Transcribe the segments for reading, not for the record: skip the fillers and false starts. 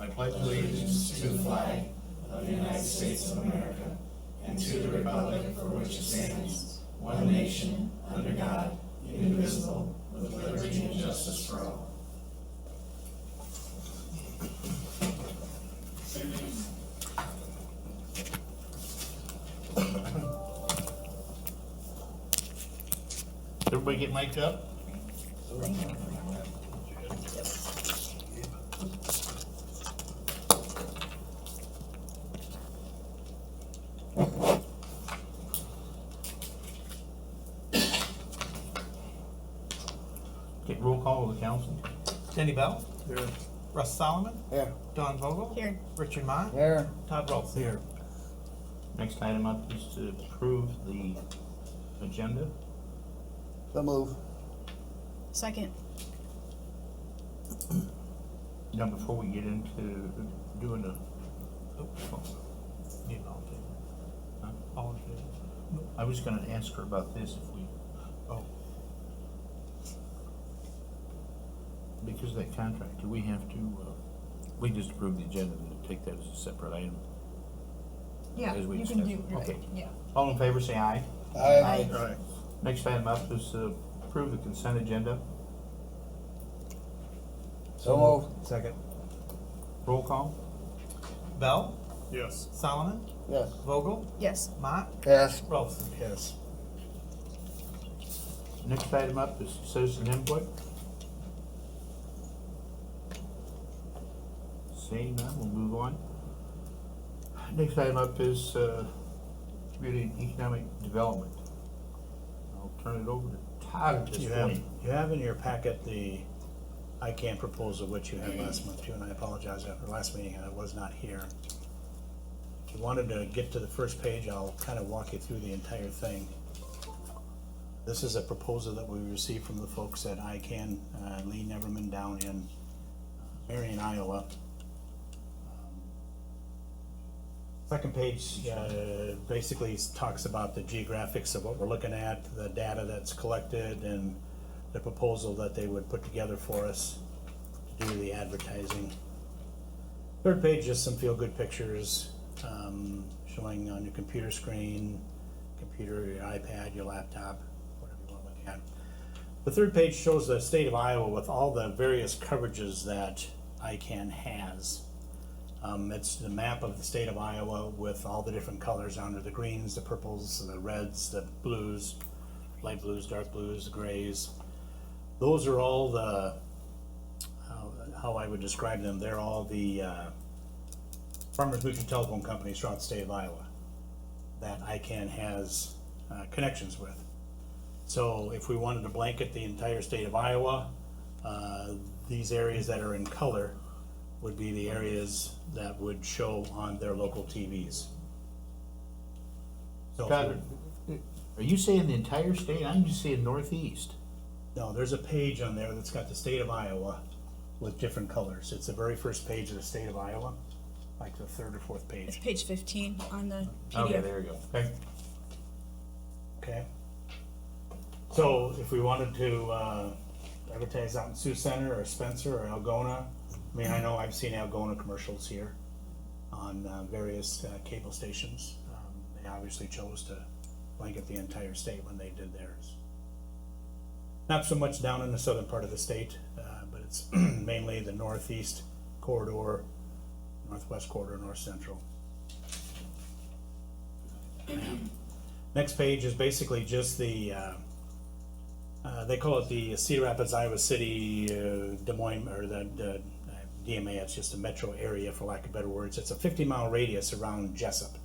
I pledge allegiance to the flag of the United States of America and to the republic for which it stands, one nation, under God, indivisible, with liberty and justice for all. Everybody get mic'd up? Get roll call of the council. Jenny Bell. Here. Russ Solomon. Here. Don Vogel. Here. Richard Mott. Here. Todd Rolls. Here. Next item up is to approve the agenda. So move. Second. Now, before we get into doing the, Need all in favor. Huh? All in favor. I was gonna ask her about this if we, Oh, because of that contract, do we have to, we just approve the agenda and take that as a separate item? Yeah, As we you can do, discussed. right, Okay. yeah. All in favor, say aye. Aye. Next item up is to approve the consent agenda. So move. second. Roll call. Bell. Yes. Solomon. Yes. Vogel. Yes. Mott. Yes. Rolls. Yes. Next item up is citizen input. Seeing none, we'll move on. Next item up is community and economic development. I'll turn it over to Todd at this You have, point. you have in your packet the ICANN proposal, which you had last month too, and I apologize after last meeting, I was not here. If you wanted to get to the first page, I'll kind of walk you through the entire thing. This is a proposal that we received from the folks at ICANN, Lee Neverman down in Marion, Iowa. Second page basically talks about the geographics of what we're looking at, the data that's collected, and the proposal that they would put together for us to do the advertising. Third page is some feel-good pictures showing on your computer screen, computer, your iPad, your laptop, whatever you want to look at. The third page shows the state of Iowa with all the various coverages that ICANN has. It's the map of the state of Iowa with all the different colors under the greens, the purples, the reds, the blues, light blues, dark blues, the grays. Those are all the, how I would describe them, they're all the farmers mutual telephone companies throughout the state of Iowa that ICANN has connections with. So if we wanted to blanket the entire state of Iowa, these areas that are in color would be the areas that would show on their local TVs. So, Todd, are you saying the entire state? I'm just saying northeast. no, there's a page on there that's got the state of Iowa with different colors. It's the very first page of the state of Iowa, like the third or fourth It's page, page 15 on the PDF. Okay, there you go. Okay. okay? So if we wanted to advertise out in Sioux Center or Spencer or Algona, I mean, I know I've seen Algona commercials here on various cable stations. They obviously chose to blanket the entire state when they did theirs. Not so much down in the southern part of the state, but it's mainly the northeast corridor, northwest corridor, north central. Next page is basically just the, they call it the Cedar Rapids, Iowa City, Des Moines, or the DMA, it's just a metro area for lack of better words. It's a 50-mile radius around Jessup.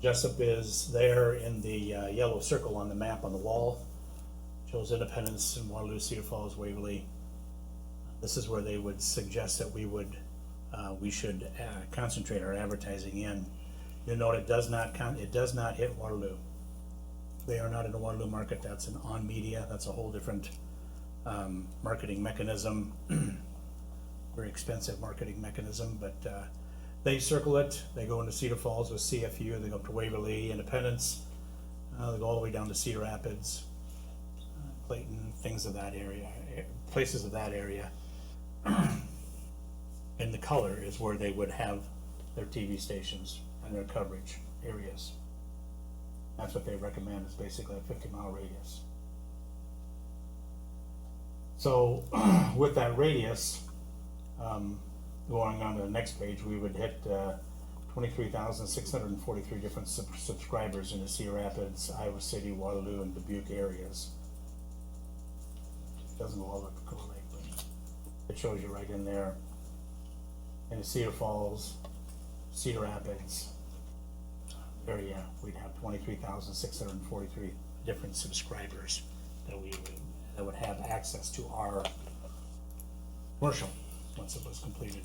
Jessup is there in the yellow circle on the map on the wall. Shows Independence and Waterloo, Cedar Falls, Waverly. This is where they would suggest that we should concentrate our advertising in. You'll note it does not hit Waterloo. They are not in the Waterloo market. That's an on media. That's a whole different marketing mechanism. Very expensive marketing mechanism, but they circle it. They go into Cedar Falls with CFU. They go up to Waverly, Independence. They go all the way down to Cedar Rapids, Clayton, things of that area, places of that area. in the color is where they would have their TV stations and their coverage areas. That's what they recommend, is basically a 50-mile radius. So with that radius, going on to the next page, we would hit 23,643 different subscribers in the Cedar Rapids, Iowa City, Waterloo, and Dubuque areas. It doesn't go all the way up to Cool Lake, but it shows you right in there. In the Cedar Falls, Cedar Rapids area, we'd have 23,643 different subscribers that would have access to our commercial once it was completed.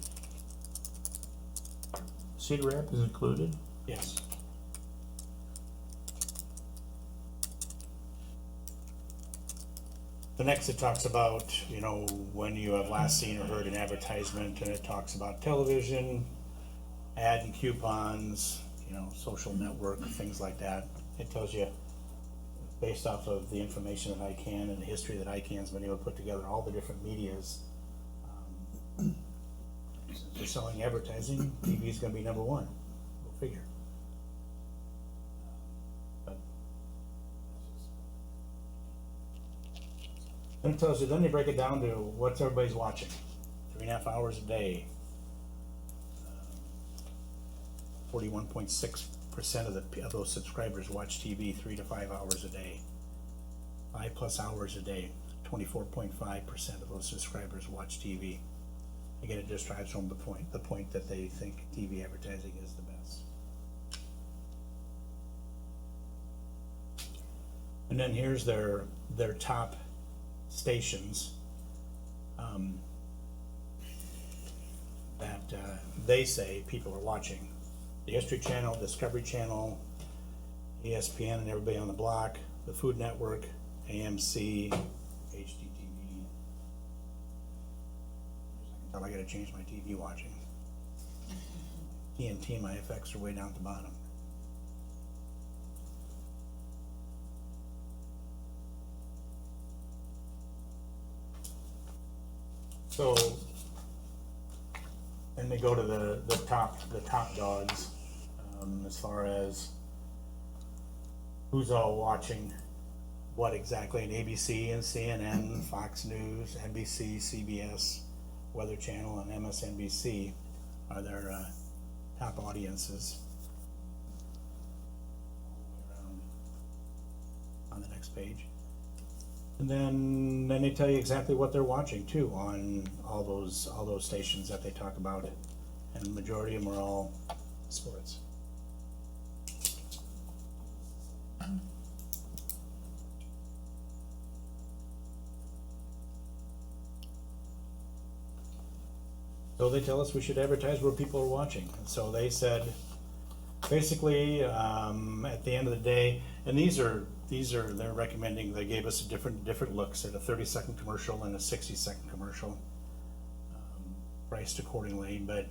Cedar Rapids included? Yes. The next, it talks about, you know, when you have last seen or heard an advertisement, and it talks about television, ad and coupons, you know, social network, things like that. It tells you, based off of the information that ICANN and the history that ICANN's been able to put together, all the different medias. Since they're selling advertising, TV is gonna be number one, go figure. But then it tells you, then they break it down to what everybody's watching. 3.5 hours a day. 41.6% of those subscribers watch TV 3 to 5 hours a day. 5+ hours a day. 24.5% of those subscribers watch TV. Again, it just drives home the point that they think TV advertising is the best. And then here's their top stations that they say people are watching. The History Channel, Discovery Channel, ESPN and Everybody on the Block, the Food Network, AMC, HGTV. I gotta change my TV watching. TNT and my FX are way down at the bottom. So, then they go to the top dogs, as far as who's all watching what exactly, and ABC and CNN, Fox News, NBC, CBS, Weather Channel, and MSNBC are their top audiences. On the next page. And then they tell you exactly what they're watching too on all those stations that they talk about it, and the majority of them are all sports. So they tell us we should advertise where people are watching. And so they said, basically, at the end of the day, and these are they're recommending. They gave us a different looks at a 30-second commercial and a 60-second commercial, priced accordingly. But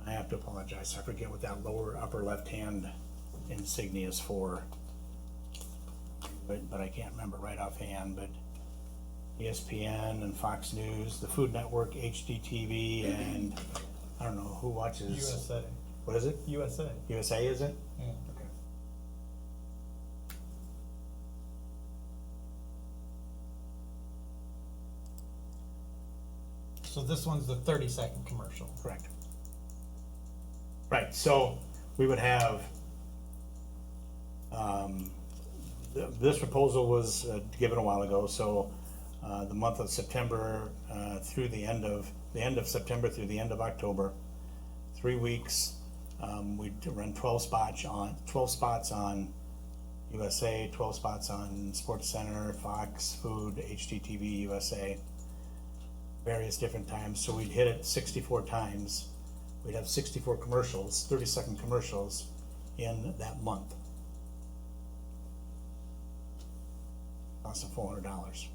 I have to apologize. I forget what that upper left-hand insignia is for. But I can't remember right offhand. But ESPN and Fox News, the Food Network, HGTV, and I don't know who watches. USA. What is it? USA. USA, is it? Yeah. Okay. So this one's the 30-second commercial. Correct. Right, so we would have, this proposal was given a while ago, so the month of September through the end of September through the end of October, 3 weeks, we'd run 12 spots on USA, 12 spots on Sports Center, Fox, Food, HGTV, USA, various different times. So we'd hit it 64 times. We'd have 64 commercials, 30-second commercials in that month. Cost of $400.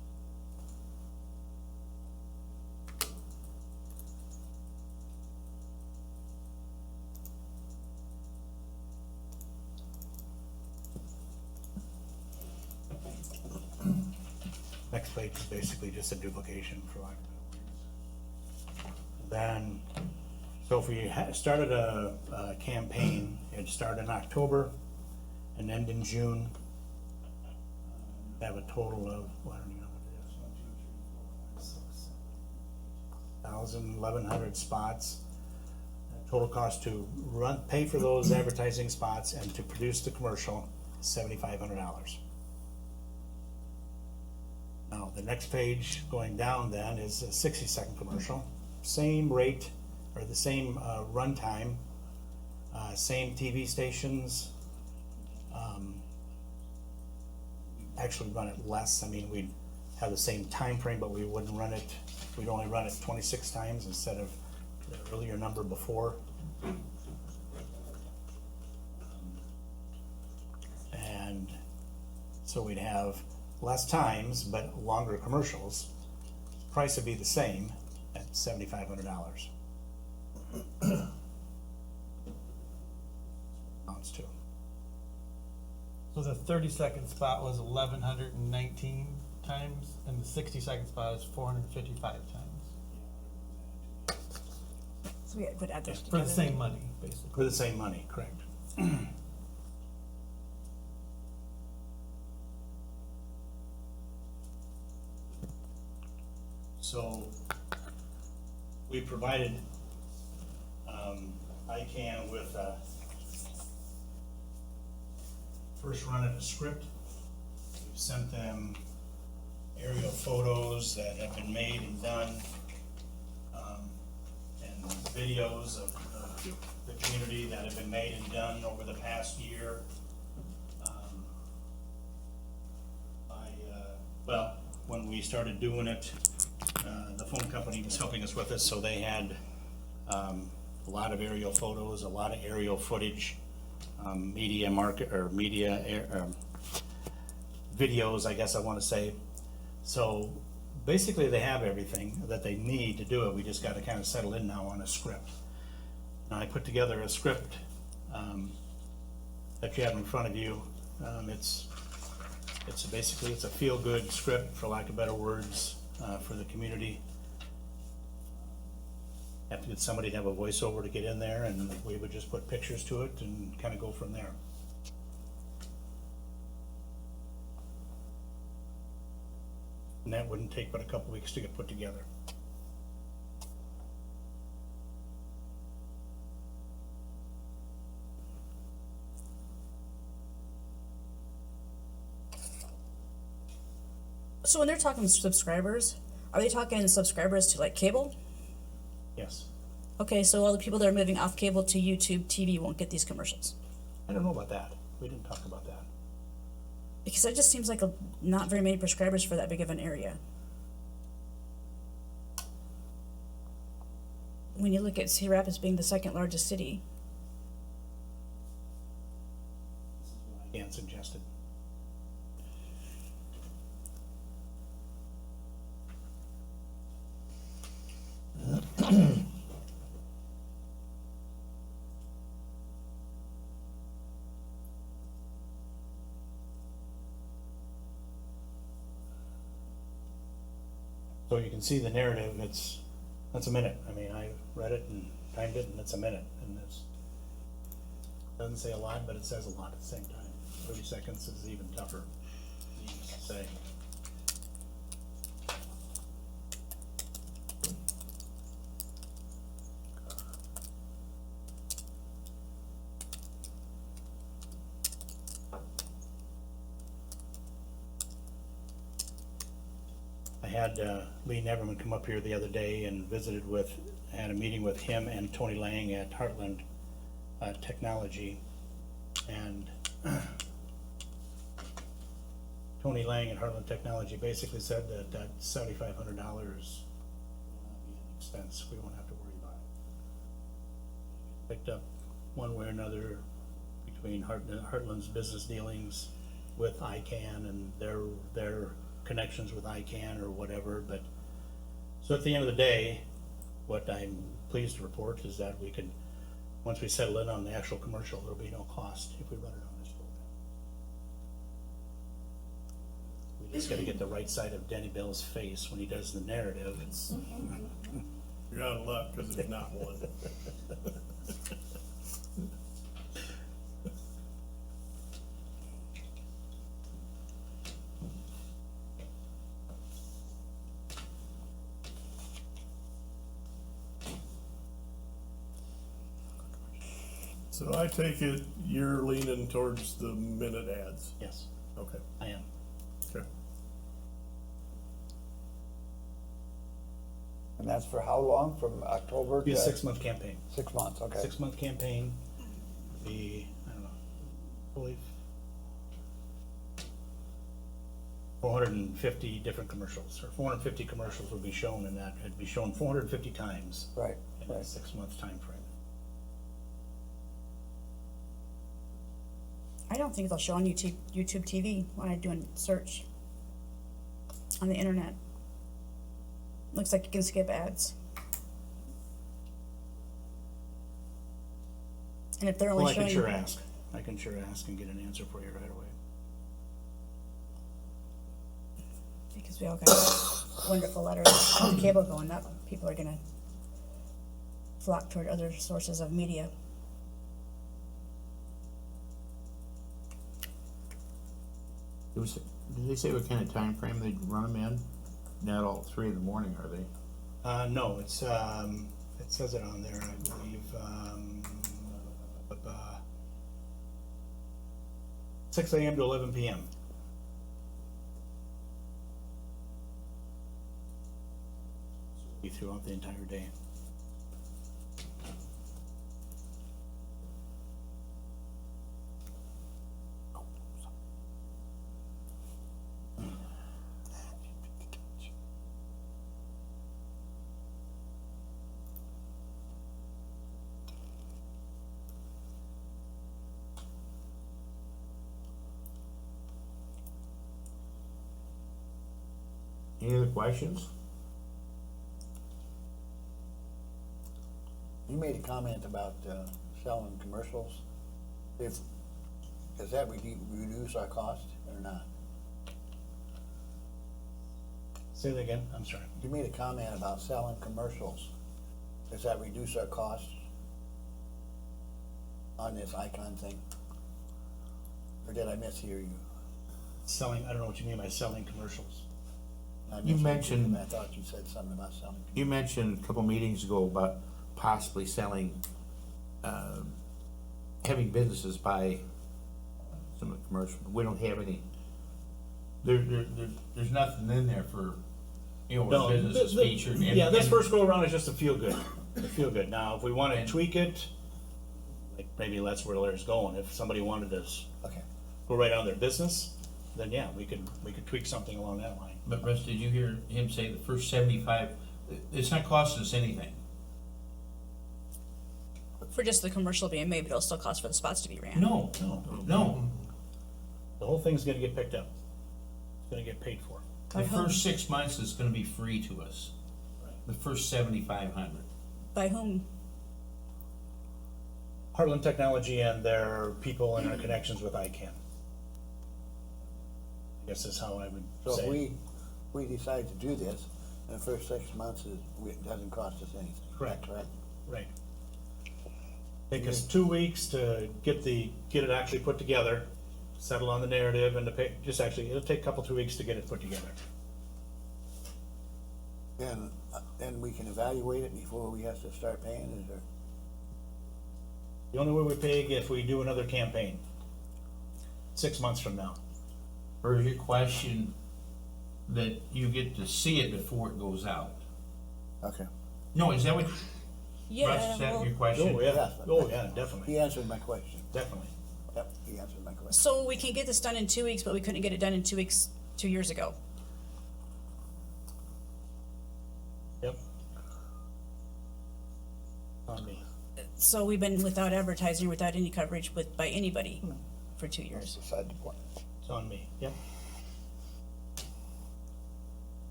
Next page is basically just a duplication for lack of better words. Then So if we started a campaign, it'd start in October and end in June. Have a total of, well, I don't even know what it is, 1, 2, 3, 4, 5, 6, 7, 8, 1,100 spots. Total cost to pay for those advertising spots and to produce the commercial, $7,500. Now, the next page going down then is a 60-second commercial. Same rate, or the same runtime, same TV stations. Actually run it less. I mean, we'd have the same time frame, but we wouldn't run it, we'd only run it 26 times instead of the earlier number before. And so we'd have less times, but longer commercials. Price would be the same at $7,500. Amounts to. So the 30-second spot was 1,119 times, and the 60-second spot is 455 times. So we would add those For together. the same money, basically. For the same money, correct. So, we provided, ICANN with a first run of a script. We've sent them aerial photos that have been made and done, and videos of the community that have been made and done over the past year. Well, when we started doing it, the phone company was helping us with this, so they had a lot of aerial photos, a lot of aerial footage, media videos, I guess I want to say. So basically they have everything that they need to do it. We just got to kind of settle in now on a script. Now I put together a script that you have in front of you. It's basically a feel-good script, for lack of better words, for the community. Have to get somebody to have a voiceover to get in there, and we would just put pictures to it and kind of go from there. And that wouldn't take but a couple weeks to get put together. So when they're talking subscribers, are they talking subscribers to like cable? Yes. Okay, so all the people that are moving off cable to YouTube TV won't get these commercials. I don't know about that. We didn't talk about that. Because that just seems like not very many prescribers for that big of an area. When you look at Cedar Rapids being the second largest city. Dan suggested. So you can see the narrative, that's a minute. I mean, I read it and timed it, and it's a minute, and it's, doesn't say a lot, but it says a lot at the same time. 30 seconds is even tougher, needless to say. I had Lee Neverman come up here the other day and had a meeting with him and Tony Lang at Heartland Technology. And Tony Lang at Heartland Technology basically said that $7,500 will not be an expense. We won't have to worry about it. Picked up one way or another between Heartland's business dealings with ICANN and their connections with ICANN or whatever, but so at the end of the day, what I'm pleased to report is that we could, once we settle in on the actual commercial, there'll be no cost if we run it on this program. We just gotta get the right side of Denny Bell's face when he does the narrative. You're out of luck because there's not one. So I take it you're leaning towards the minute ads. Yes, Okay, I am. okay. And that's for how long? From October Be to? a 6-month campaign. 6 months, okay. 6-month campaign, be, I don't know, I believe 450 different commercials, or 450 commercials will be shown in that. It'd be shown 450 times Right, in a right. 6-month time frame. I don't think they'll show on YouTube TV when I'm doing search on the internet. Looks like you can skip ads. And if they're only Well, I can showing sure ask. I can sure ask and get an answer for you right away. because we all got wonderful letters on the cable going up, people are gonna flock toward other sources of media. Did they say what kind of time frame they'd run them in? Not all 3 in the morning, are they? No, it's, it says it on there, I believe, 6 AM to 11 PM. Be throughout the entire day. Any other questions? You made a comment about selling commercials. Does that reduce our cost or not? Say that again, I'm sorry. You made a comment about selling commercials. Does that reduce our costs on this icon thing? Or did I mishear you? Selling, I don't know what you mean by selling commercials. I You misheard mentioned- I thought you said something about selling. You mentioned a couple meetings ago about possibly selling, having businesses buy some of the commercial. We don't have any. There's nothing in there for, you know, No, where business is featured. and- yeah, this and- first go around is just a feel good, Now, if we wanna tweak it, like maybe that's where Larry's going, if somebody wanted to Okay. go right on their business, then yeah, we could tweak something along that line. But Russ, did you hear him say the first 75, it's not costing us anything? For just the commercial being made, but it'll still cost for the spots to be ran. No, no. The whole thing's gonna get picked up. It's gonna get paid for. The first 6 months is gonna be free to us. The first 7,500. By whom? Heartland Technology and their people and our connections with ICANN. I guess is how I would So say. if we decide to do this, in the first 6 months, it doesn't cost us anything. Correct. Correct? Right. Take us 2 weeks to get it actually put together, settle on the narrative and it'll take a couple, 3 weeks to get it put together. Then we can evaluate it before we have to start paying, is there? The only way we pay if we do another campaign, 6 months from now. Or is your question that you get to see it before it goes out? Okay. No, is that what, Yeah, Russ, is that well, your question? Oh, yeah, definitely, He answered my question. definitely. Yep, he answered my question. so we can get this done in 2 weeks, but we couldn't get it done in 2 weeks, 2 years ago. Yep. On me. So we've been without advertising, without any coverage by anybody for 2 years. Beside the point. It's on me, yep.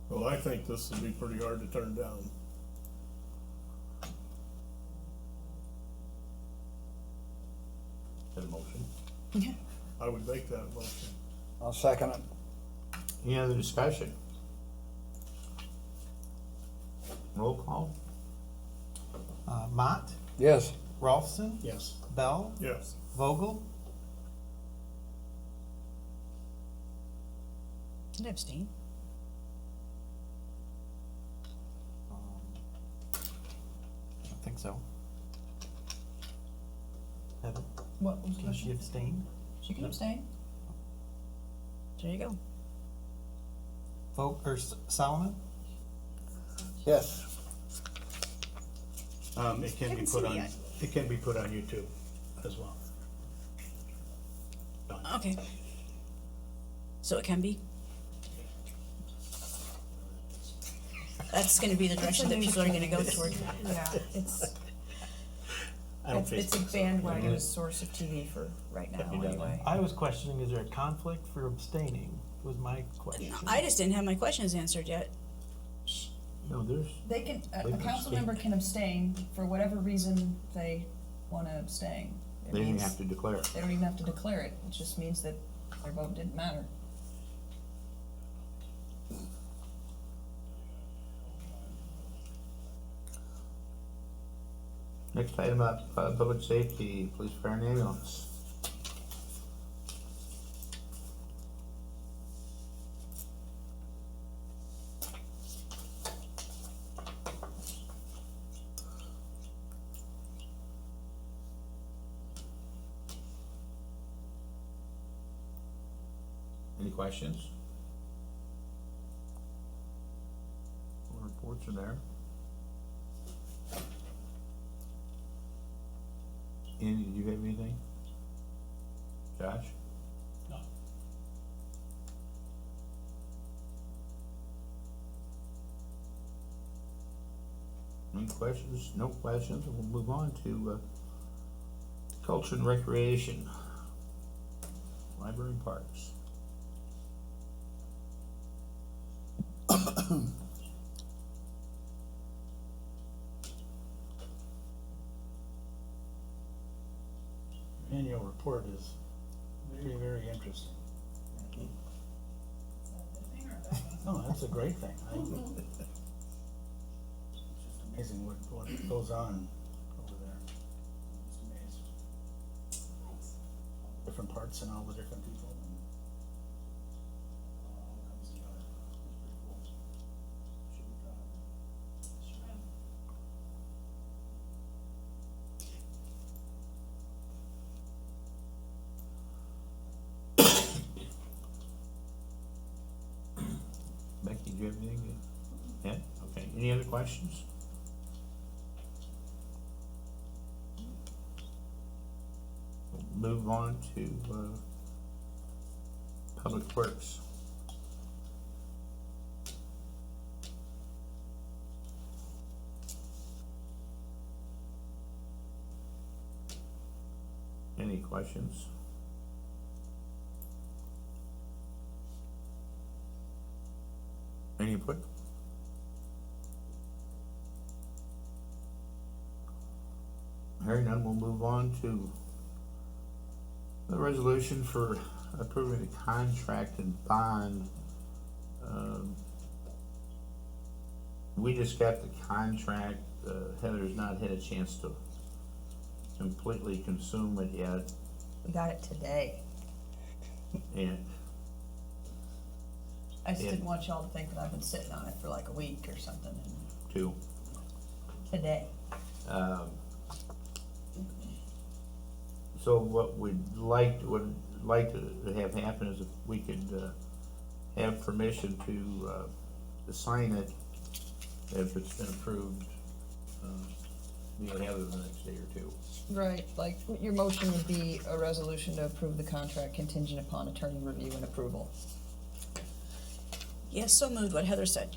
Well, I think this would be pretty hard to turn down. Is that a motion? I would make that motion. I'll second it. Any other discussion? Roll call? Mott, Yes. Rolfson, Yes. Bell, Yes. Vogel, Can I abstain? I don't think so. What was the Can she question? abstain? She can abstain. There you go. Vote, or Solomon? Yes, It can be Haven't put seen it on, yet. it can be put on YouTube as well. Okay. So it can be? That's gonna be the direction that people are gonna go toward. Yeah, it's, I don't it's a Facebook. bandwagon source of TV for right now, anyway. I was questioning, is there a conflict for abstaining, was my question. I just didn't have my questions answered yet. No, there's, They can, They a can council abstain. member can abstain for whatever reason they wanna abstain. It they didn't means have to declare it. They don't even have to declare it, it just means that their vote didn't matter. Next item up, public safety, police, fire, and ambulance. Any questions? All reports are there. Andy, did you have anything? Josh? No. Any questions? No questions, we'll move on to, culture and recreation. Library and parks. Annual report is very, very interesting. No, that's a great thing. It's just amazing what goes on over there. Just amazed. Different parts and all the different people. And all comes together. It's pretty cool. Should be proud of it. Becky, do you have anything? Yeah, okay, any other questions? We'll move on to, public works. Any questions? Any input? Hearing none, we'll move on to the resolution for approving the contract and bond. We just got the contract, Heather's not had a chance to completely consume it yet, We got it today. and I just Yeah. didn't want y'all to think that I've been sitting on it for like a week or something, and two. today. So what would like to have happen is if we could, have permission to sign it if it's been approved, via Heather the next day or two. Right, like, your motion would be a resolution to approve the contract contingent upon attorney review and approval. Yes, so moved, what Heather said.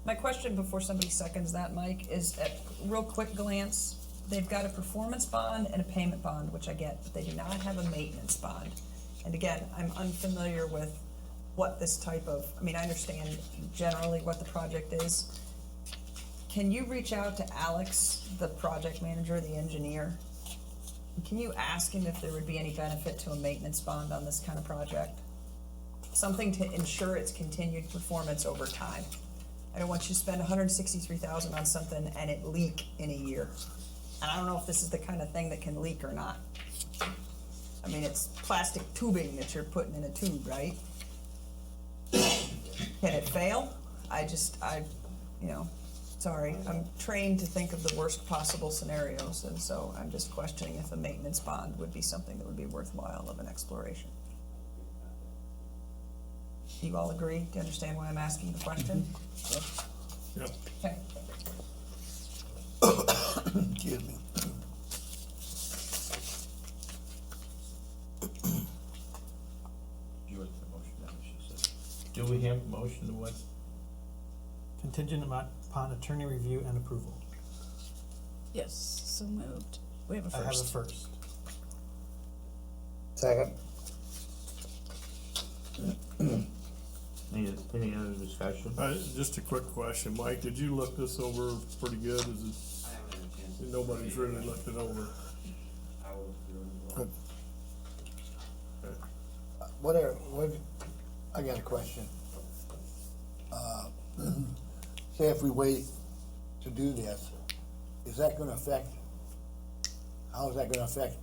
My question before somebody seconds that, Mike, is at real quick glance, they've got a performance bond and a payment bond, which I get, but they do not have a maintenance bond. And again, I'm unfamiliar with what this type of, I mean, I understand generally what the project is. Can you reach out to Alex, the project manager, the engineer? Can you ask him if there would be any benefit to a maintenance bond on this kind of project? Something to ensure its continued performance over time. I don't want you to spend $163,000 on something and it leak in a year. And I don't know if this is the kind of thing that can leak or not. I mean, it's plastic tubing that you're putting in a tube, right? Can it fail? You know, sorry, I'm trained to think of the worst possible scenarios, and so I'm just questioning if a maintenance bond would be something that would be worthwhile of an exploration. Do you all agree? Do you understand why I'm asking the question? Yeah. Okay. Excuse me. You wrote the motion down, she said. Do we have a motion to what? Contingent upon attorney review and approval. Yes, so moved. We have a I have a first. first. Second. Any other discussion? Just a quick question, Mike, did you look this over pretty good? Is it, nobody's really looked it over? I got a question. Say if we wait to do this, is that gonna affect, how is that gonna affect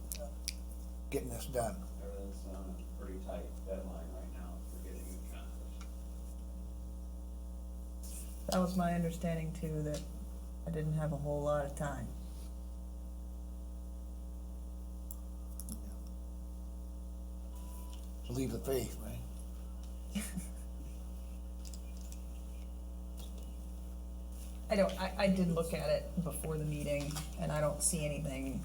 getting this done? Everything's on a pretty tight deadline right now for getting it accomplished. That was my understanding too, that I didn't have a whole lot of time. Leave the faith, right? I did look at it before the meeting, and I don't see anything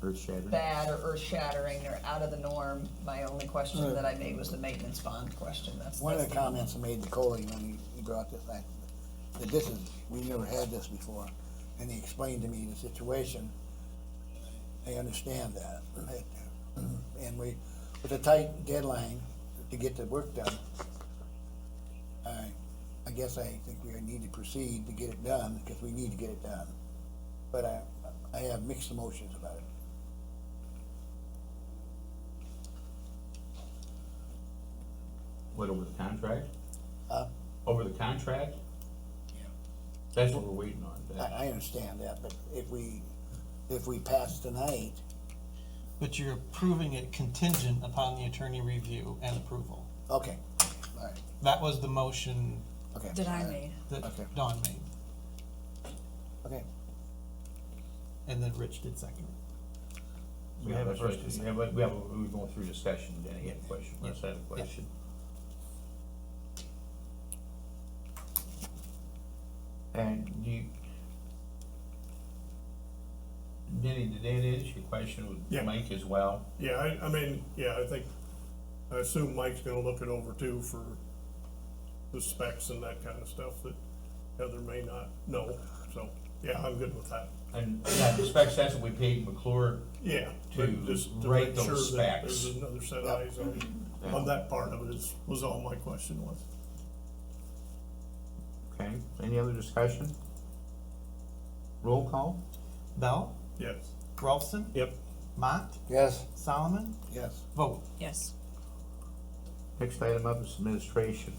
Earth shattering? bad or earth-shattering or out of the norm. My only question that I made was the maintenance bond question. One of the comments I made to Coley when he brought this, that this is, we never had this before, and he explained to me the situation. I understand that, and we, with a tight deadline to get the work done, I guess I think we need to proceed to get it done, because we need to get it done. But I have mixed emotions about it. What, over the contract? Uh, Over the contract? That's what we're waiting on. I understand that, but if we pass tonight, But you're approving it contingent upon the attorney review and approval. okay, all right, That was the motion okay. That I all right, made. that Okay. Dawn made, Okay, and then Rich did second. We have a first, we're going through discussion, Danny had a question, Russ had a question. And Denny, did that answer your question with Yeah. Mike as well? Yeah, I mean, yeah, I assume Mike's gonna look it over too for the specs and that kind of stuff that Heather may not know, so, yeah, I'm good with that. And yeah, the specs, that's what we paid McClure. Yeah, To but just to write make those sure that specs. there's another set of Yeah. eyes on that part of it was all my question was. Okay, any other discussion? Roll call? Bell, Yes. Rolfson, Yep. Mott, yes, Solomon, yes. vote. Yes. Next item up is administration.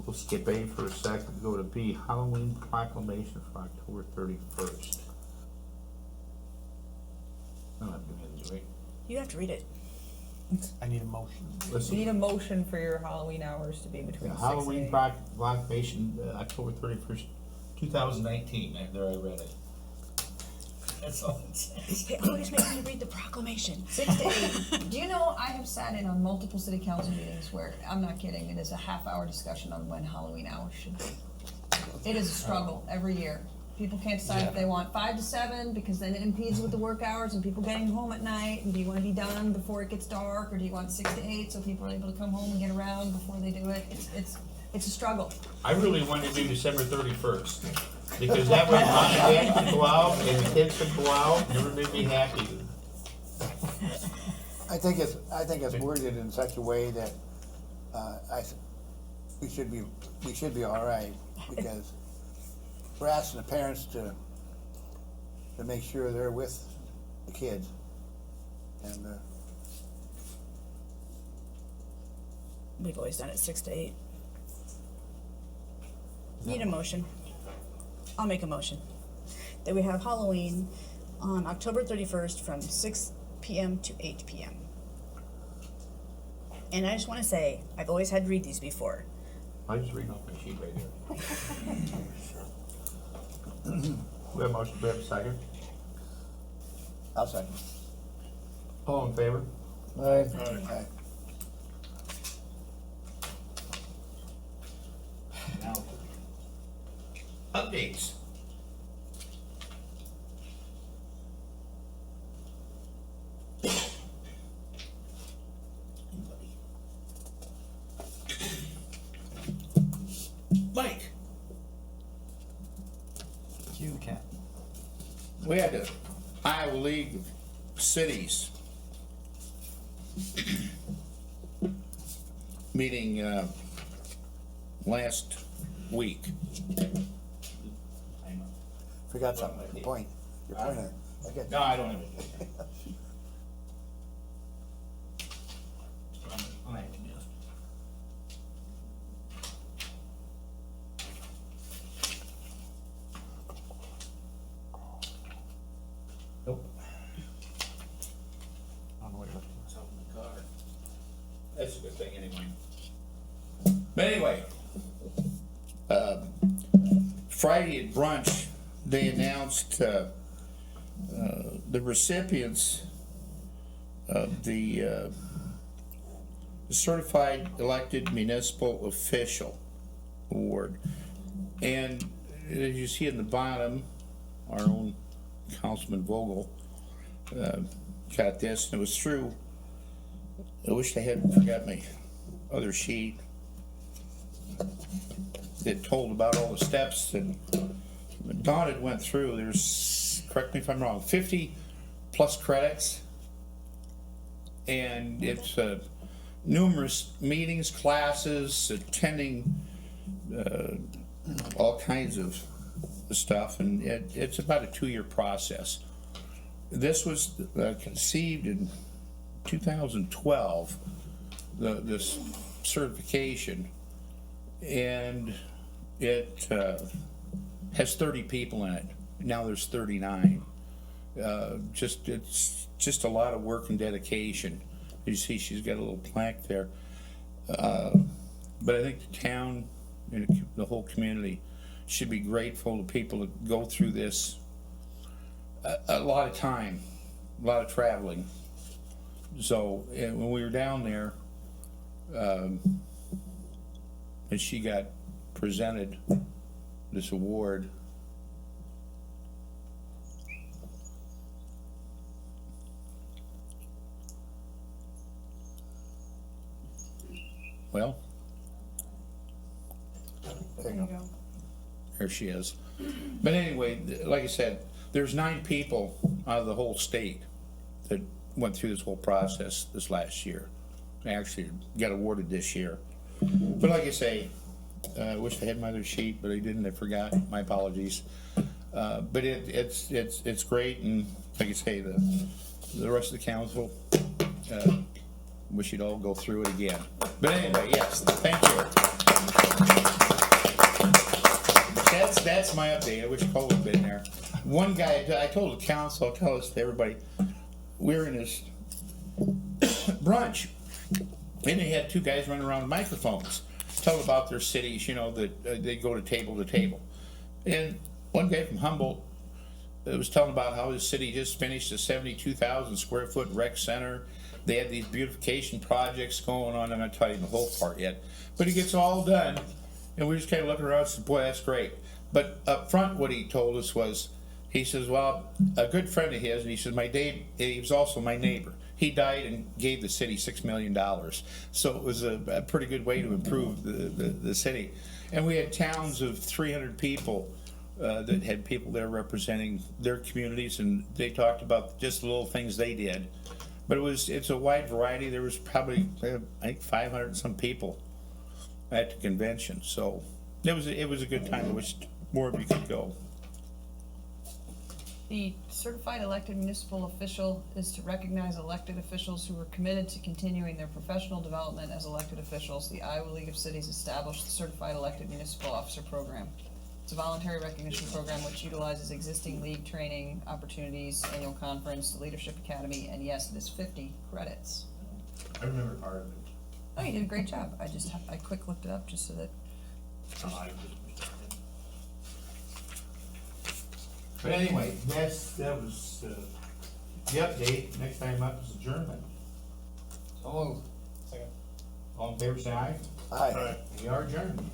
We'll skip A for a second, go to B, Halloween proclamation for October 31st. I'm not doing it, do You have to read it. I need a motion. we? You Listen, need a motion for your Halloween hours to be between the 6 and 8. Halloween proclamation, October 31st, 2019, there I read it. That's all it says. They always make me read the proclamation. 6 to 8. Do you know, I have sat in on multiple city council meetings where, I'm not kidding, it is a half-hour discussion on when Halloween hours should be. It is a struggle every year. People can't decide if they want 5 to 7, because then it impedes with the work hours and people getting home at night, and do you wanna be done before it gets dark, or do you want 6 to 8 so people are able to come home and get around before they do it? It's a struggle. I really wanted to do December 31st, because that way mom and dad could go out, and the kids could go out, and everybody would be happy. I think it's worded in such a way that, we should be all right, because we're asking the parents to make sure they're with the kids. And, We've always done it 6 to 8. Need a motion. I'll make a motion. That we have Halloween on October 31st from 6 p.m. to 8 p.m. And I just want to say, I've always had to read these before. I just read off my sheet right here. We have a motion, we have a second. I'll second. All in favor? Aye. Now, updates. Mike, You can. we had the Iowa League of Cities meeting, last week. Forgot something, your point, your pointer. Okay. No, I don't have it. Nope. I don't know what you're looking It's out in the car. That's a good thing anyway. But anyway, Friday at brunch, they announced, the recipients of the Certified Elected Municipal Official Award. And as you see in the bottom, our own Councilman Vogel got this, and it was through, I wish I hadn't forgot my other sheet that told about all the steps that Don had went through. There's, correct me if I'm wrong, 50 plus credits, and it's numerous meetings, classes, attending all kinds of stuff, and it's about a 2-year process. This was conceived in 2012, this certification, and it has 30 people in it. Now there's 39. It's just a lot of work and dedication. You see, she's got a little plaque there. But I think the town and the whole community should be grateful to people that go through this. A lot of time, a lot of traveling. So when we were down there, and she got presented this award, well, There you go. there she is. But anyway, like I said, there's 9 people out of the whole state that went through this whole process this last year. They actually got awarded this year. But like I say, I wish I had my other sheet, but I didn't. I forgot. My apologies. But it's great, and like I say, the rest of the council, wish you'd all go through it again. But anyway, yes, thank you. That's my update. I wish Cole had been there. One guy, I told the council, I'll tell this to everybody, we were in this brunch, and they had 2 guys running around with microphones, telling about their cities, you know, that they go to table. And one guy from Humboldt was telling about how his city just finished a 72,000 square foot rec center. They had these beautification projects going on. I'm not telling you the whole part yet, but it gets all done, and we just kind of look around and said, boy, that's great. But up front, what he told us was, he says, well, a good friend of his, and he says, he was also my neighbor. He died and gave the city $6 million. So it was a pretty good way to improve the city. And we had towns of 300 people that had people there representing their communities, and they talked about just the little things they did. But it's a wide variety. There was probably, I think, 500 and some people at the convention. So it was a good time. I wish more of you could go. The certified elected municipal official is to recognize elected officials who are committed to continuing their professional development as elected officials. The Iowa League of Cities established the Certified Elected Municipal Officer Program. It's a voluntary recognition program which utilizes existing league training opportunities, annual conference, the Leadership Academy, and yes, it is 50 credits. I remember part of it. Oh, you did a great job. I quick looked it up just so that. But anyway, that was, the update. Next time up is adjournment. Oh, All in favor, say aye. aye. Alright. We are adjourned.